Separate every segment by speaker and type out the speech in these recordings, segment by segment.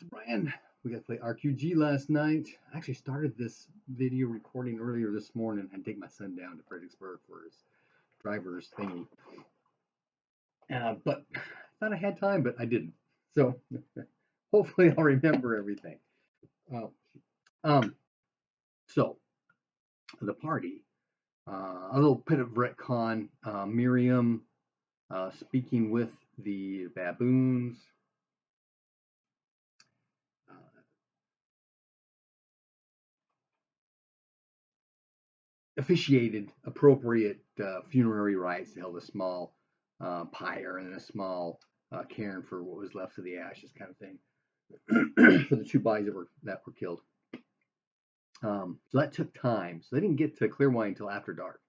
Speaker 1: Brian, we got to play RQG last night. I actually started this video recording earlier this morning. I had to take my son down to Fredericksburg for his driver's thingy. But I thought I had time, but I didn't. So hopefully I'll remember everything. Uh, um, so the party, a little bit of retcon. Miriam speaking with the baboons. Officiated appropriate funerary rites. They held a small pyre and a small cairn for what was left of the ashes, kind of thing, for the two bodies that were killed. So that took time. So they didn't get to Clearwine until after dark.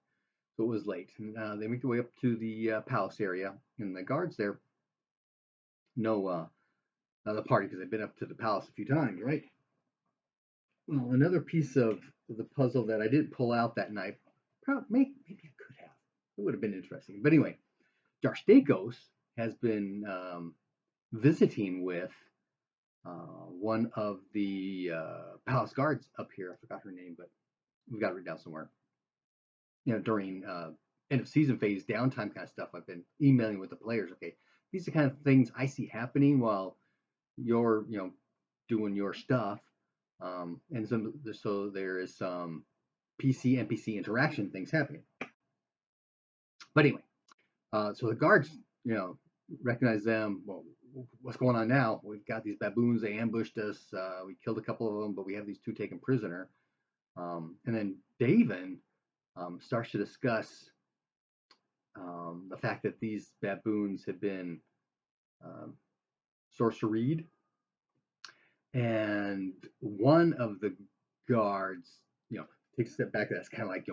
Speaker 1: So it was late. And they make their way up to the palace area, and the guards there know the party because they've been up to the palace a few times, right? Well, another piece of the puzzle that I didn't pull out that night, maybe I could have. It would have been interesting. But anyway, Darstakos has been visiting with one of the palace guards up here. I forgot her name, but we've got it written down somewhere. During end of season phase downtime kind of stuff, I've been emailing with the players. Okay, these are the kind of things I see happening while you're doing your stuff. And so there is some PC NPC interaction things happening. But anyway, so the guards, recognize them. Well, what's going on now? We've got these baboons. They ambushed us. We killed a couple of them, but we have these two taken prisoner. And then Davin starts to discuss the fact that these baboons have been sorceried. And one of the guards, takes a step back. That's kind of like,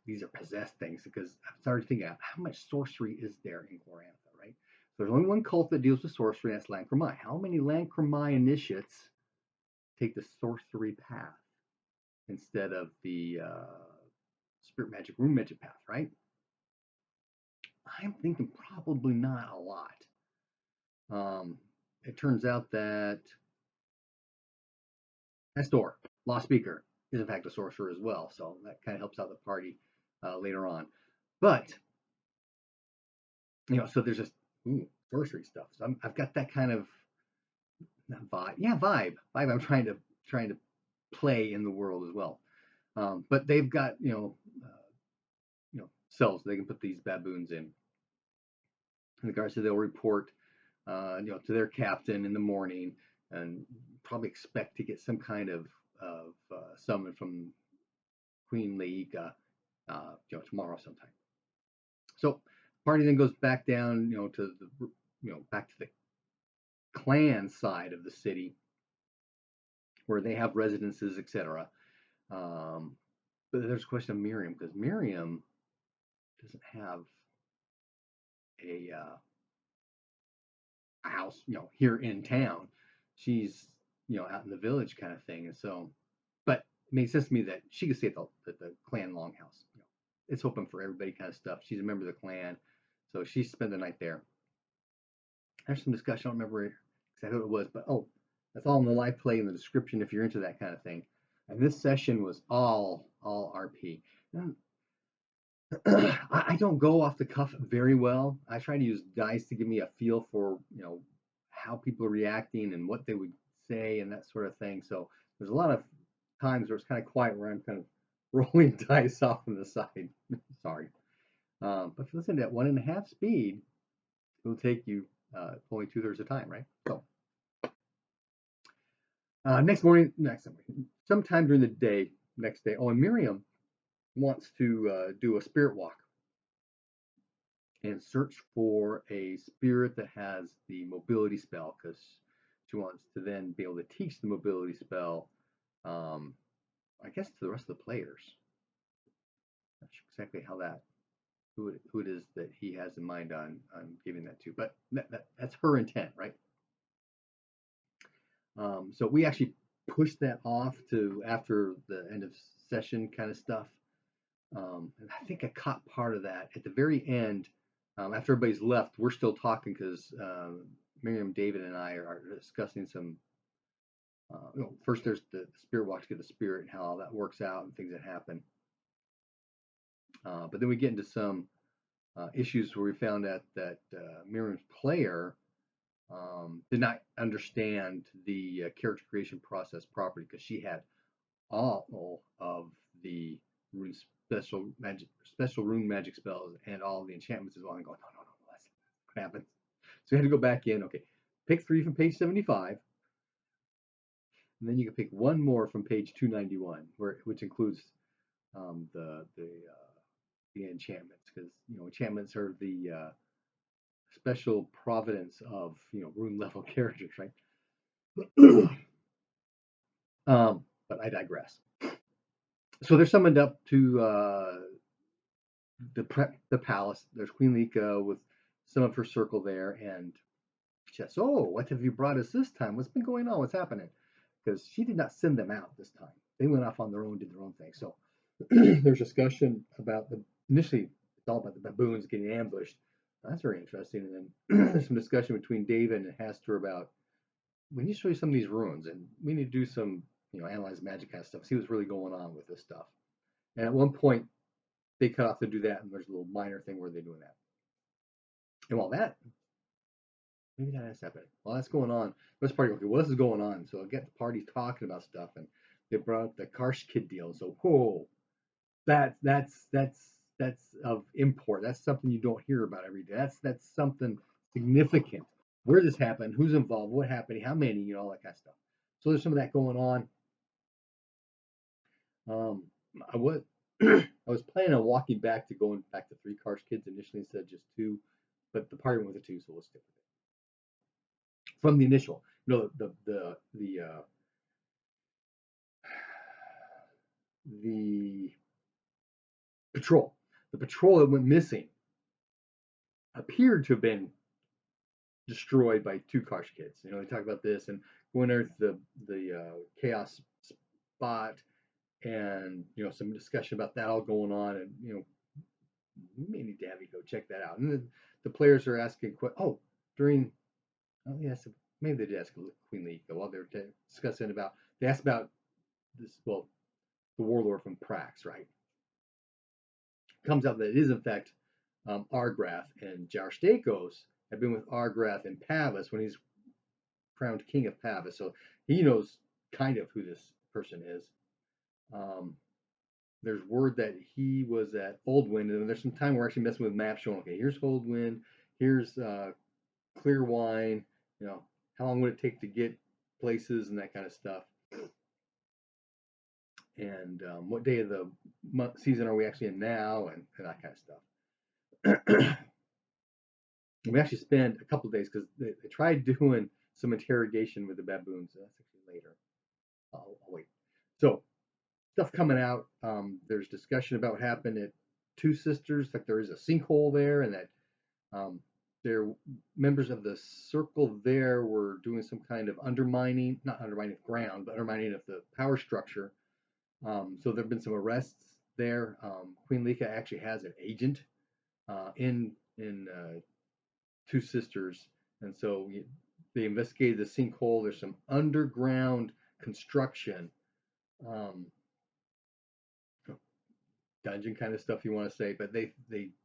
Speaker 1: these are possessed things, because I started thinking out how much sorcery is there in Glorantha, right? So there's only one cult that deals with sorcery, and that's Lancromai. How many Lancromai initiates take the sorcery path instead of the spirit magic, rune magic path, right? I'm thinking probably not a lot. It turns out that Nestor, Lost Speaker, is in fact a sorcerer as well, so that kind of helps out the party later on. But so there's just sorcery stuff. So I've got that kind of vibe. I'm trying to play in the world as well. But they've got cells they can put these baboons in. In regards to, they'll report to their captain in the morning, and probably expect to get some kind of summon from Queen Leica tomorrow sometime. So party then goes back down, to the back to the clan side of the city, where they have residences, etc. But there's a question of Miriam, because Miriam doesn't have a house, here in town. She's, out in the village kind of thing. And so, but it makes sense to me that she could stay at the clan longhouse. It's open for everybody kind of stuff. She's a member of the clan, so she spent the night there. There's some discussion. I don't remember exactly what it was, but that's all in the live play in the description if you're into that kind of thing. And this session was all RP. I don't go off the cuff very well. I try to use dice to give me a feel for how people are reacting and what they would say and that sort of thing. So there's a lot of times where it's kind of quiet, where I'm kind of rolling dice off on the side. Sorry. But if you listen at 1.5 speed, it'll take you only 2/3 of the time, right? So sometime during the day, next day. Oh, and Miriam wants to do a spirit walk and search for a spirit that has the mobility spell, because she wants to then be able to teach the mobility spell, I guess, to the rest of the players. Not sure exactly who it is that he has in mind on giving that to, but that's her intent, right? So we actually pushed that off to after the end of session kind of stuff. And I think I caught part of that at the very end. After everybody's left, we're still talking, because Miriam, David, and I are discussing some First there's the spirit walk to get the spirit and how all that works out and things that happen. But then we get into some issues where we found out that Miriam's player did not understand the character creation process properly because she had all of the rune special rune magic spells and all the enchantments as well. And going, no, that's what happened. So we had to go back in. Okay, pick 3 from page 75, and then you can pick one more from page 291, which includes the enchantments, because enchantments are the special providence of rune level characters, right? But I digress. So they're summoned up to the palace. There's Queen Lika with some of her circle there, and she says, "Oh, what have you brought us this time? What's been going on? What's happening?" Because she did not send them out this time. They went off on their own, did their own thing. So there's discussion about initially it's all about the baboons getting ambushed. That's very interesting. And then there's some discussion between David and Hester about, we need to show you some of these runes, and we need to do some, analyze magic kind of stuff, see what's really going on with this stuff. And at one point, they cut off to do that, and there's a little minor thing where they're doing that. And while that, maybe that is happening. While that's going on, this party, okay, well, this is going on. So I get the party talking about stuff, and they brought up the Karsh Kid deal. So, whoa, that's of import. That's something you don't hear about every day. That's something significant. Where this happened, who's involved, what happened, how many, all that kind of stuff. So there's some of that going on. I was I was planning on walking back to going back to 3 Karsh Kids initially instead of just 2, but the party went with the 2, so we'll stick with it. From the initial, the patrol, the patrol that went missing appeared to have been destroyed by 2 Karsh Kids. They talk about this and going there to the chaos spot, and some discussion about that all going on, and we may need to have you go check that out. And the players are asking, during, oh yes, maybe they did ask Queen Lika while they were discussing about, they asked about this, well, the warlord from Prax, right? Comes out that it is in fact Argrath, and Jar Stakos had been with Argrath in Pavas when he's crowned king of Pavas, so he knows kind of who this person is. There's word that he was at Oldwind, and there's some time we're actually messing with maps showing, okay, here's Oldwind, here's Clearwine, how long would it take to get places and that kind of stuff. And what day of the season are we actually in now, and that kind of stuff. We actually spent a couple of days because they tried doing some interrogation with the baboons. So that's actually later. I'll wait. So stuff coming out. There's discussion about what happened at Two Sisters. Like there is a sinkhole there, and that their members of the circle there were doing some kind of undermining, not undermining of ground, but undermining of the power structure. So there have been some arrests there. Queen Lika actually has an agent in Two Sisters, and so they investigated the sinkhole. There's some underground construction, um, dungeon kind of stuff you want to say, but they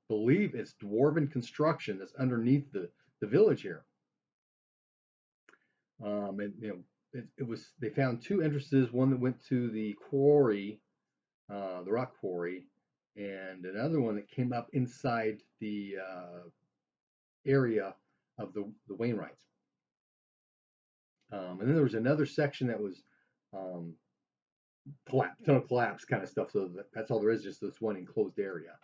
Speaker 1: believe it's dwarven construction that's underneath the village here. And it was, they found 2 entrances, one that went to the quarry, the rock quarry, and another one that came up inside the area of the Wainwrights. And then there was another section that was collapse kind of stuff. So that's all there is, just this one enclosed area.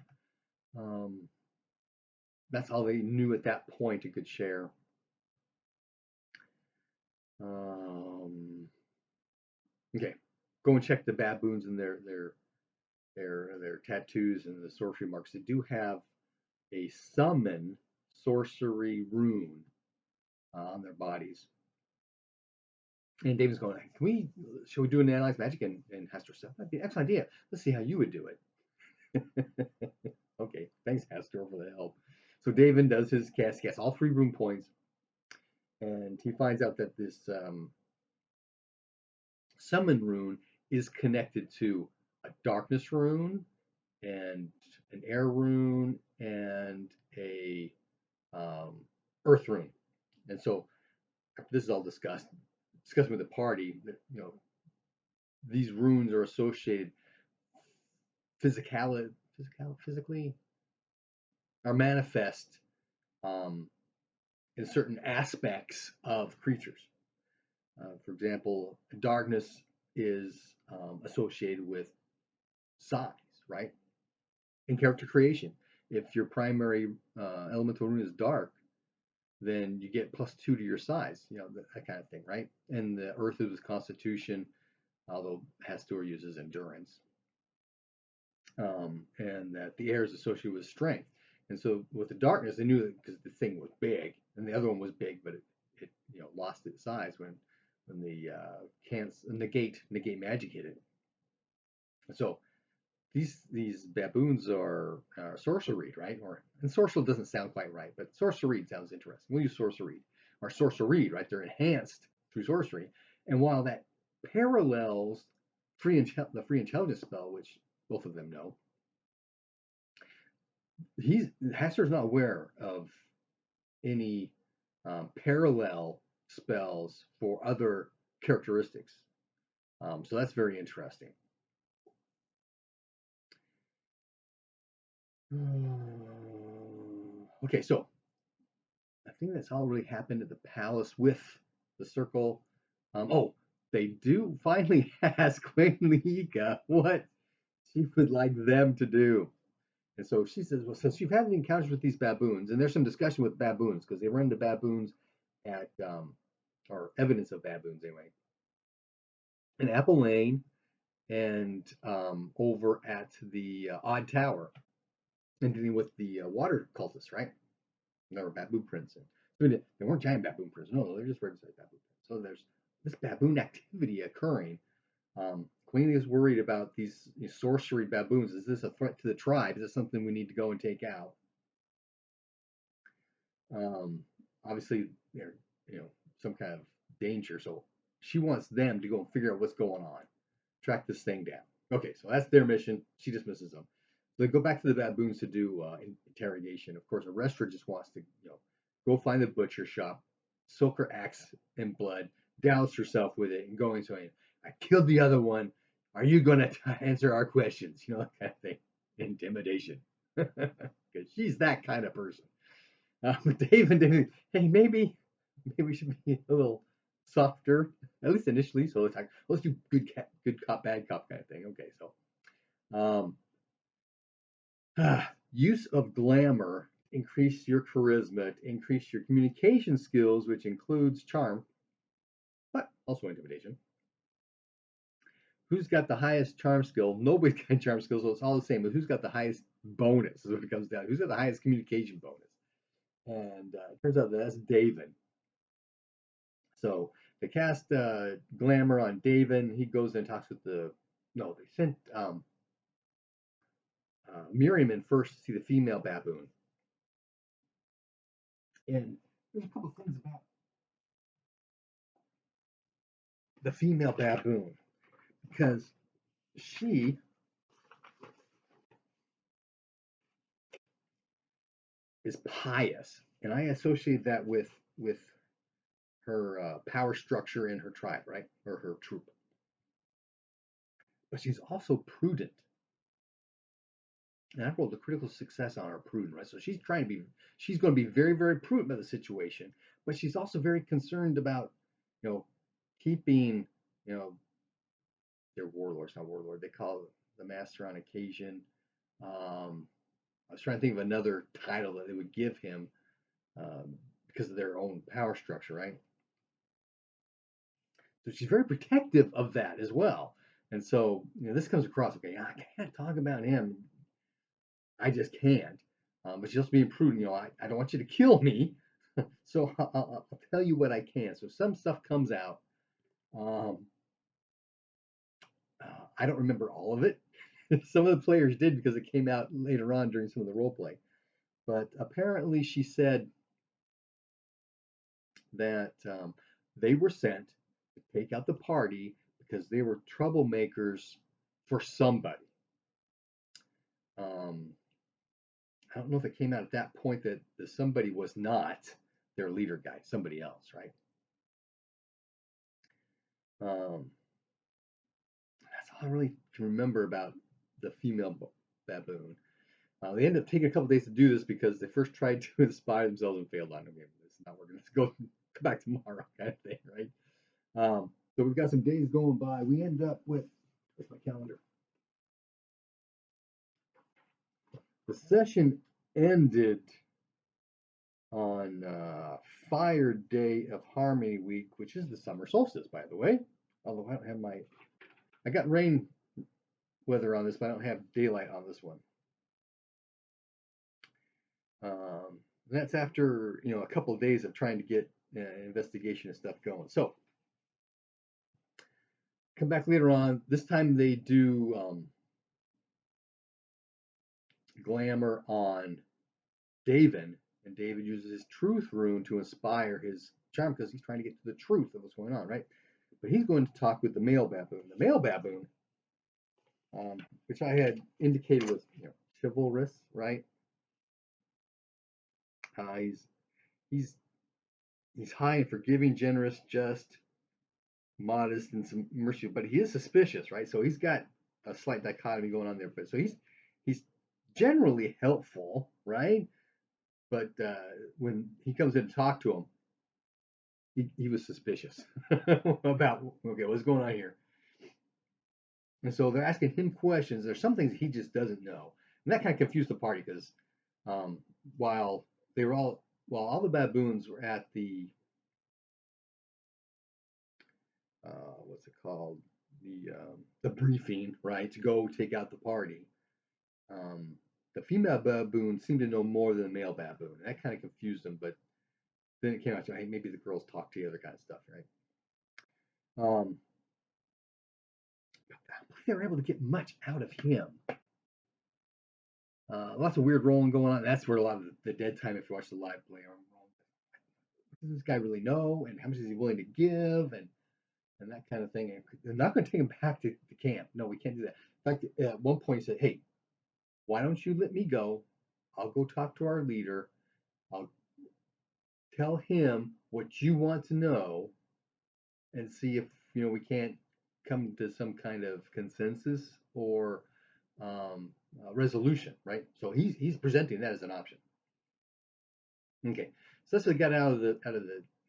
Speaker 1: That's all they knew at that point and could share. Okay, go and check the baboons and their tattoos and the sorcery marks. They do have a summon sorcery rune on their bodies. And David's going, should we do an analyze magic and Hester stuff? That'd be an excellent idea. Let's see how you would do it. Okay, thanks Hester for the help. So David does his cast. He gets all 3 rune points, and he finds out that this summon rune is connected to a darkness rune and an air rune and a earth rune. And so after this is all discussed with the party, that these runes are associated physically are manifest um, in certain aspects of creatures. For example, darkness is associated with size, right? In character creation, if your primary elemental rune is dark, then you get +2 to your size, that kind of thing, right? And the earth is constitution, although Hastur uses endurance, and that the air is associated with strength. And so with the darkness, they knew that because the thing was big, and the other one was big, but it lost its size when the negate magic hit it. So these baboons are sorcery, right? And sorcerer doesn't sound quite right, but sorcery sounds interesting. We'll use sorcery or sorcery, right? They're enhanced through sorcery, and while that parallels the free intelligence spell, which both of them know, Hastur's not aware of any parallel spells for other characteristics. So that's very interesting. Okay, so I think that's all really happened at the palace with the circle. They do finally ask Queen Liga what she would like them to do. And so she says, well, since you've had any encounters with these baboons, and there's some discussion with baboons because they run into baboons at, or evidence of baboons anyway, in Apple Lane and over at the Odd Tower, and dealing with the water cultists, right? There were baboon prints. They weren't giant baboon prints. No, they're just regular baboon prints. So there's this baboon activity occurring. Queen is worried about these sorcery baboons. Is this a threat to the tribe? Is this something we need to go and take out? Obviously, they're some kind of danger. So she wants them to go and figure out what's going on, track this thing down. Okay, so that's their mission. She dismisses them. They go back to the baboons to do interrogation. Of course, Arrestra just wants to go find the butcher shop, soak her axe in blood, douse herself with it, and go and say, I killed the other one. Are you going to answer our questions? That kind of thing. Intimidation. Because she's that kind of person. But David, hey, maybe we should be a little softer, at least initially. So let's do good cop, bad cop kind of thing. Okay, so use of glamour, increase your charisma, increase your communication skills, which includes charm, but also intimidation. Who's got the highest charm skill? Nobody's got charm skill, so it's all the same. But who's got the highest bonus is what it comes down to. Who's got the highest communication bonus? And it turns out that that's David. So they cast glamour on David. He goes and talks with they sent Miriam in first to see the female baboon. And there's a couple things about the female baboon because she is pious, and I associate that with her power structure in her tribe, right, or her troop. But she's also prudent, and I rolled a critical success on her prudent, right? So she's going to be very, very prudent about the situation, but she's also very concerned about, keeping, their warlords, not warlord. They call the master on occasion. I was trying to think of another title that they would give him because of their own power structure, right? So she's very protective of that as well. And so, this comes across, okay, I can't talk about him. I just can't. But she's also being prudent. I don't want you to kill me. So I'll tell you what I can. So some stuff comes out. I don't remember all of it. Some of the players did because it came out later on during some of the role play. But apparently she said that they were sent to take out the party because they were troublemakers for somebody. I don't know if it came out at that point that the somebody was not their leader guy, somebody else, right? That's all I really can remember about the female baboon. They ended up taking a couple days to do this because they first tried to inspire themselves and failed on them. Okay, this is not working. Let's go come back tomorrow, kind of thing, right? So we've got some days going by. We end up with where's my calendar? The session ended on Fire Day of Harmony Week, which is the summer solstice, by the way. Although I don't have I got rain weather on this, but I don't have daylight on this one. That's after a couple of days of trying to get investigation and stuff going. So come back later on. This time they do glamour on David, and David uses his truth rune to inspire his charm because he's trying to get to the truth of what's going on, right? But he's going to talk with the male baboon. The male baboon, which I had indicated was chivalrous, right? He's he's high and forgiving, generous, just, modest, and some mercy, but he is suspicious, right? So he's got a slight dichotomy going on there. But so he's generally helpful, right? But when he comes in to talk to him, he was suspicious about okay, what's going on here. And so they're asking him questions. There's some things he just doesn't know, and that kind of confused the party because um, while they were while all the baboons were at the what's it called, the briefing, right, to go take out the party. Um, the female baboon seemed to know more than the male baboon, and that kind of confused them. But then it came out to hey, maybe the girls talk together, kind of stuff, right? I don't think they were able to get much out of him. Lots of weird rolling going on. That's where a lot of the dead time, if you watch the live play, are. What does this guy really know, and how much is he willing to give, and that kind of thing. And they're not going to take him back to the camp. No, we can't do that. In fact, at one point he said, "Hey, why don't you let me go? I'll go talk to our leader. I'll tell him what you want to know, and see if we can't come to some kind of consensus or resolution, right?" So he's presenting that as an option. Okay, so that's what got out of the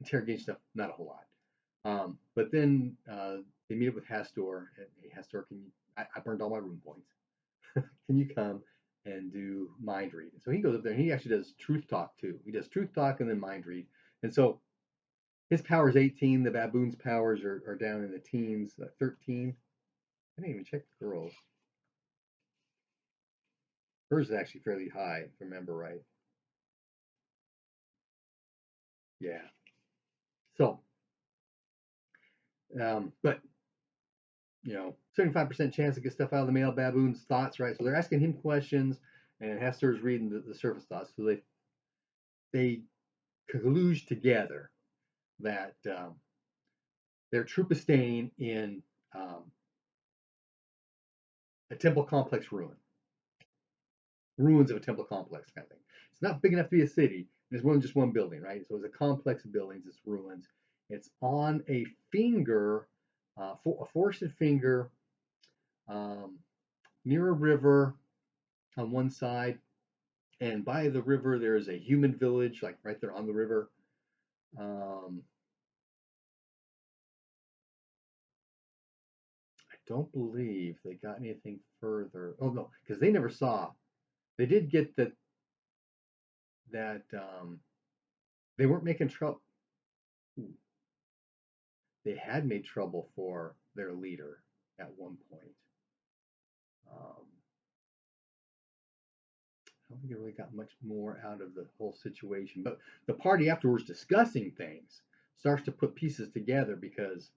Speaker 1: interrogation stuff. Not a whole lot. But then they meet up with Hastor, and hey, Hastor, I burned all my rune points. Can you come and do mind read? So he goes up there and he actually does truth talk too. He does truth talk and then mind read. And so his power is 18. The baboon's powers are down in the teens, 13. I didn't even check the girls. Hers is actually fairly high, if I remember right. Yeah. So, but 75% chance to get stuff out of the male baboon's thoughts, right? So they're asking him questions, and Hester's reading the surface thoughts. So they collude together that their troop is staying in a temple complex ruins of a temple complex kind of thing. It's not big enough to be a city. There's more than just one building, right? So it's a complex of buildings. It's ruins. It's on a finger, a forested finger, near a river on one side, and by the river there is a human village, like right there on the river. I don't believe they got anything further. Oh no, because they never saw. They did get that they weren't making trouble. They had made trouble for their leader at one point. I don't think they really got much more out of the whole situation. But the party afterwards discussing things starts to put pieces together because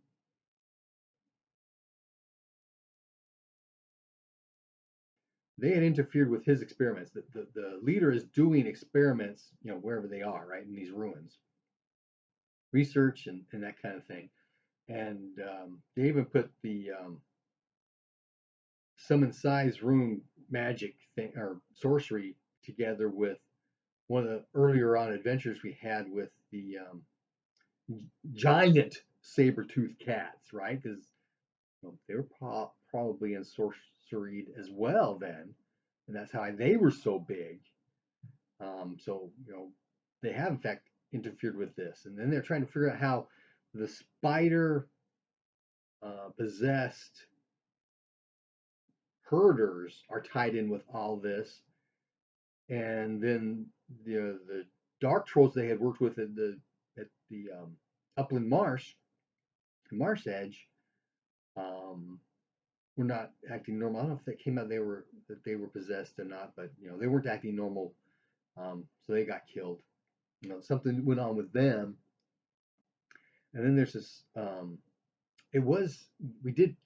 Speaker 1: they had interfered with his experiments. The leader is doing experiments, wherever they are, right, in these ruins, research and that kind of thing. And they even put the summon size rune magic thing or sorcery together with one of the earlier on adventures we had with the giant saber-toothed cats, right? Because they were probably ensorceried as well then, and that's how they were so big. So they have in fact interfered with this, and then they're trying to figure out how the spider possessed herders are tied in with all this, and then the dark trolls they had worked with at the upland marsh edge, um, were not acting normal. I don't know if that came out that they were possessed or not, but they weren't acting normal, so they got killed. Something went on with them, and then there's this. It was we did.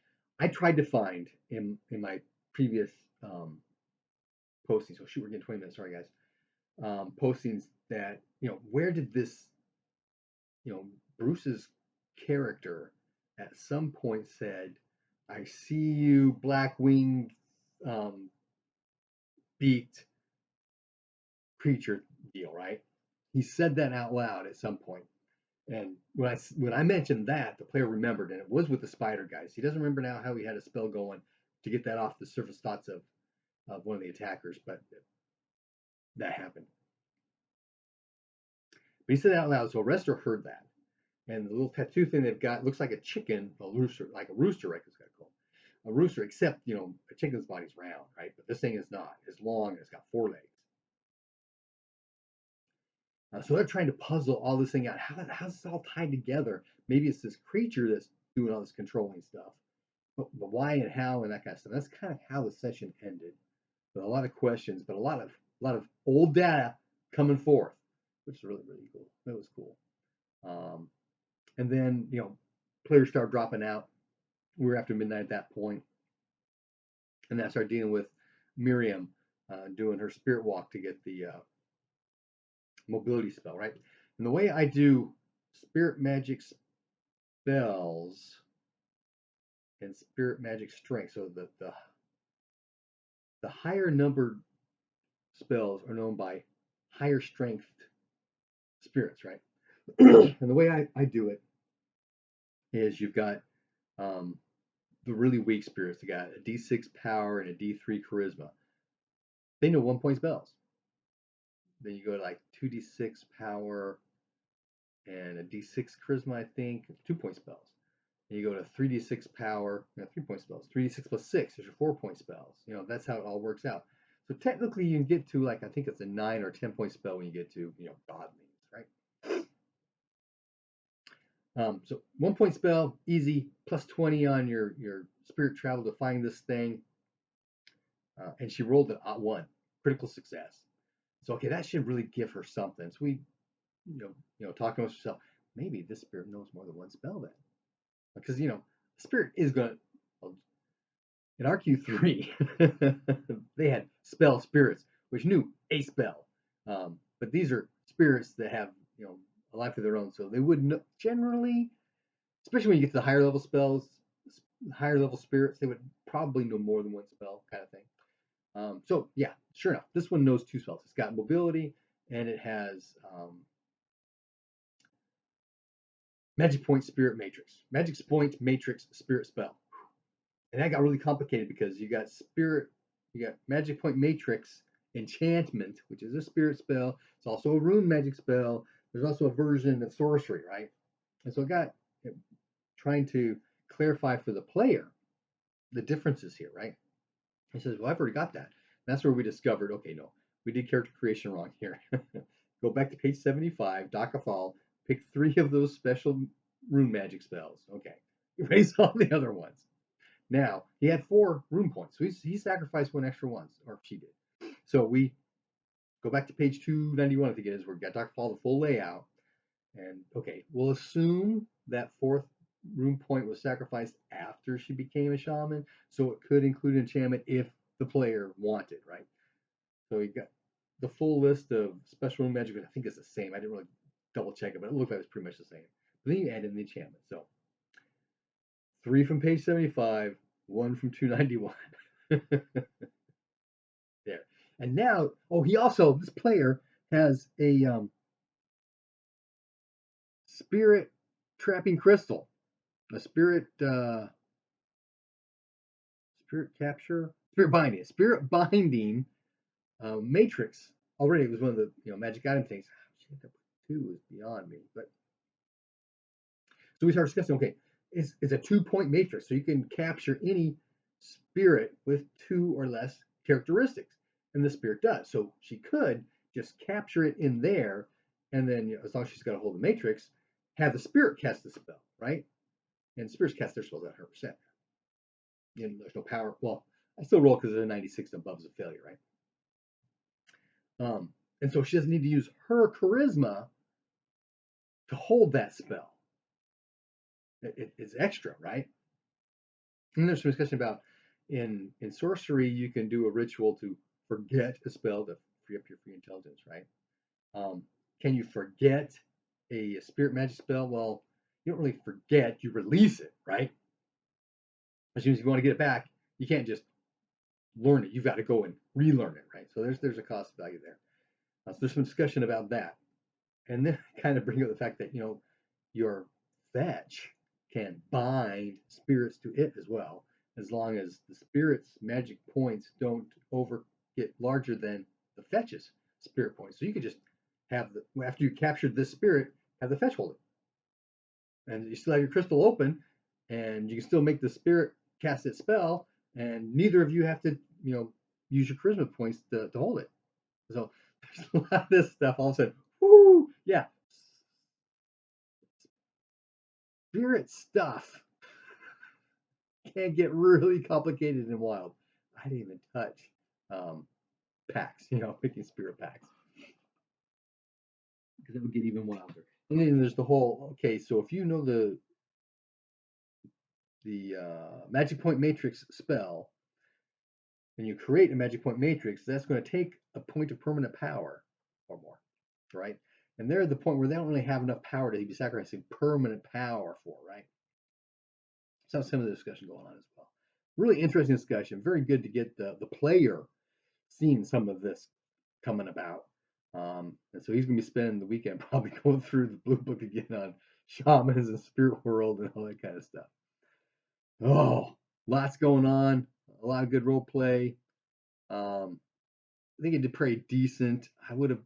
Speaker 1: I tried to find in my previous postings. Oh shoot, we're getting 20 minutes. Sorry guys. Postings that where did this you know Bruce's character at some point said, "I see you, black winged um, beaked creature deal," right? He said that out loud at some point. And when I mentioned that, the player remembered, and it was with the spider guys. He doesn't remember now how he had a spell going to get that off the surface thoughts of one of the attackers, but that happened. But he said it out loud, so Rester heard that. And the little tattoo thing they've got looks like a chicken, a rooster, like a rooster, right? It's got called a rooster, except a chicken's body's round, right? But this thing is not. It's long and it's got 4 legs. So they're trying to puzzle all this thing out. How's this all tied together? Maybe it's this creature that's doing all this controlling stuff, but why and how and that kind of stuff. That's kind of how the session ended. With a lot of questions, but a lot of old data coming forth, which is really really cool. That was cool. Um, and then players start dropping out. We were after midnight at that point, and I started dealing with Miriam doing her spirit walk to get the mobility spell, right? And the way I do spirit magic spells and spirit magic strength, so the higher numbered spells are known by higher strength spirits, right? And the way I do it is you've got um, the really weak spirits. They got a D6 power and a D3 charisma. They know 1 point spells. Then you go to like 2d6 power and a d6 charisma, I think, 2 point spells. And you go to 3d6 power, 3 point spells. 3d6 plus 6 is your 4 point spells. That's how it all works out. So technically, you can get to like I think it's a 9 or 10 point spell when you get to god names, right? So 1 point spell, easy, plus 20 on your spirit travel to find this thing, and she rolled an 1, critical success. So okay, that should really give her something. So we talking to herself, maybe this spirit knows more than 1 spell then, because spirit is going to. In RQ3, they had spell spirits, which knew a spell, but these are spirits that have a life of their own, so they would know, generally, especially when you get to the higher level spells, higher level spirits, they would probably know more than 1 spell, kind of thing. So yeah, sure enough, this one knows 2 spells. It's got mobility and it has Magic Point Spirit Matrix. Magic Point Matrix Spirit Spell. And that got really complicated because you got Magic Point Matrix Enchantment, which is a spirit spell. It's also a rune magic spell. There's also a version of sorcery, right? And so it got trying to clarify for the player the differences here, right? He says, well, I've already got that. And that's where we discovered, okay, no, we did character creation wrong here. Go back to page 75, Dakafal, pick 3 of those special rune magic spells. Okay, erase all the other ones. Now, he had 4 rune points, so he sacrificed 1 extra once, or she did. So we go back to page 291, I think it is, where we got Dakafal, the full layout. And okay, we'll assume that 4th rune point was sacrificed after she became a shaman, so it could include enchantment if the player wanted, right? So you got the full list of special rune magic, I think it's the same. I didn't really double check it, but it looked like it's pretty much the same. But then you add in the enchantment. So 3 from page 75, 1 from 291. There. And now, oh, this player has a spirit trapping crystal, a spirit spirit binding matrix. Already, it was one of the magic item things. Shit, 2 is beyond me, but so we started discussing. Okay, it's a 2-point matrix, so you can capture any spirit with 2 or less characteristics, and the spirit does. So she could just capture it in there, and then as long as she's got a hold of the matrix, have the spirit cast the spell, right? And spirits cast their spells at 100%. There's no power. Well, I still roll because there's a 96 above is a failure, right? And so she doesn't need to use her charisma to hold that spell. It's extra, right? And there's some discussion about in sorcery, you can do a ritual to forget a spell to free up your free intelligence, right? Can you forget a spirit magic spell? Well, you don't really forget, you release it, right? As soon as you want to get it back, you can't just learn it. You've got to go and relearn it, right? So there's a cost value there. So there's some discussion about that. And then kind of bring up the fact that, your fetch can bind spirits to it as well, as long as the spirit's magic points don't get larger than the fetch's spirit points. So you could just have after you captured this spirit, have the fetch hold it. And you still have your crystal open, and you can still make the spirit cast its spell, and neither of you have to, use your charisma points to hold it. So there's a lot of this stuff all of a sudden. Whoo! Yeah. Spirit stuff can get really complicated and wild. I didn't even touch packs, picking spirit packs, because it would get even wilder. And then there's the whole, okay, so if you know the magic point matrix spell, and you create a magic point matrix, that's going to take a point of permanent power or more, right? And they're at the point where they don't really have enough power to be sacrificing permanent power for, right? So some of the discussion going on as well. Really interesting discussion. Very good to get the player seeing some of this coming about. And so he's going to be spending the weekend probably going through the blue book again on shamans and spirit world and all that kind of stuff. Oh, lots going on. A lot of good role play. I think it did pretty decent. I would have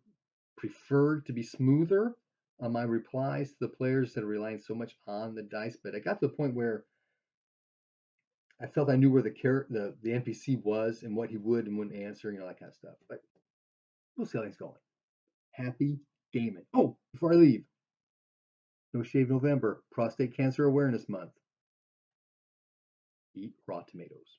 Speaker 1: preferred to be smoother on my replies to the players that are relying so much on the dice, but I got to the point where I felt I knew where the NPC was and what he would and wouldn't answer, that kind of stuff. But we'll see how things going. Happy gaming. Oh, before I leave, No Shave November, Prostate Cancer Awareness Month. Eat raw tomatoes.